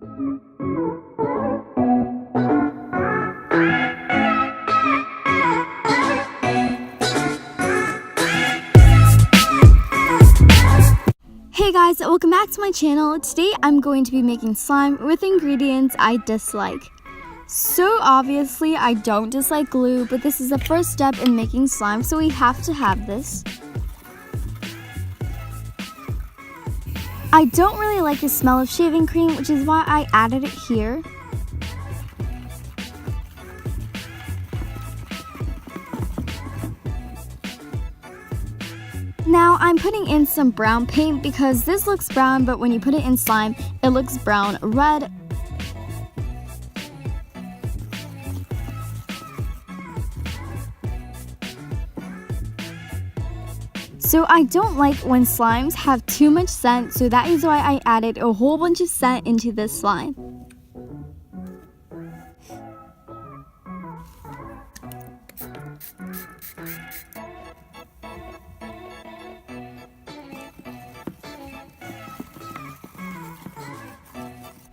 Hey guys, welcome back to my channel. Today I'm going to be making slime with ingredients I dislike. So obviously I don't dislike glue, but this is the first step in making slime, so we have to have this. I don't really like the smell of shaving cream, which is why I added it here. Now I'm putting in some brown paint because this looks brown, but when you put it in slime, it looks brown red. So I don't like when slimes have too much scent, so that is why I added a whole bunch of scent into this slime.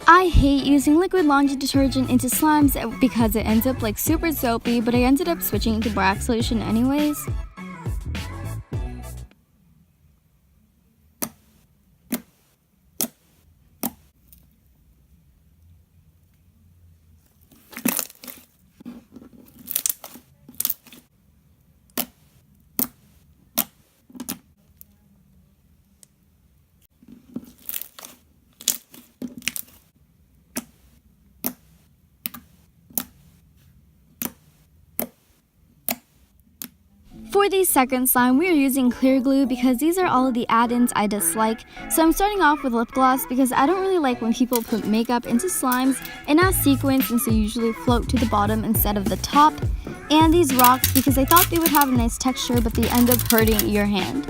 I hate using liquid laundry detergent into slimes because it ends up like super soapy, but I ended up switching to borax solution anyways. For the second slime, we are using clear glue because these are all of the add-ins I dislike. So I'm starting off with lip gloss because I don't really like when people put makeup into slimes and not sequins, since they usually float to the bottom instead of the top. And these rocks because I thought they would have a nice texture, but they end up hurting your hand.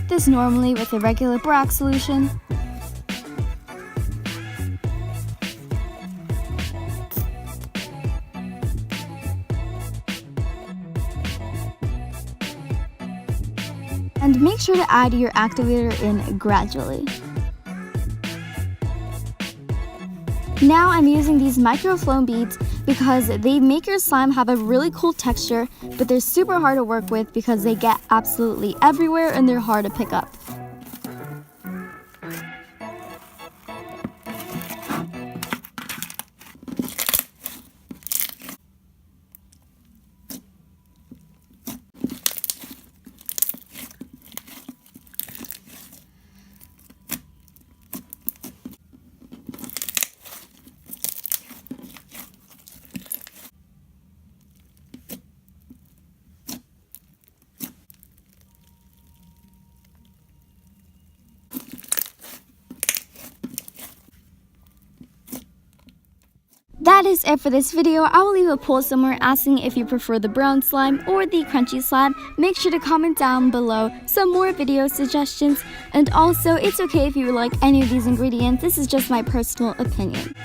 This normally with a regular borax solution. And make sure to add your activator in gradually. Now I'm using these microflow beads because they make your slime have a really cool texture, but they're super hard to work with because they get absolutely everywhere and they're hard to pick up. That is it for this video. I will leave a poll somewhere asking if you prefer the brown slime or the crunchy slime. Make sure to comment down below some more video suggestions. And also, it's okay if you like any of these ingredients. This is just my personal opinion.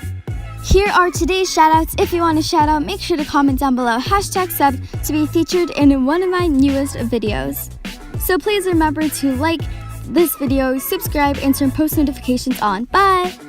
Here are today's shoutouts. If you want a shoutout, make sure to comment down below #sub to be featured in one of my newest videos. So please remember to like this video, subscribe, and turn post notifications on. Bye!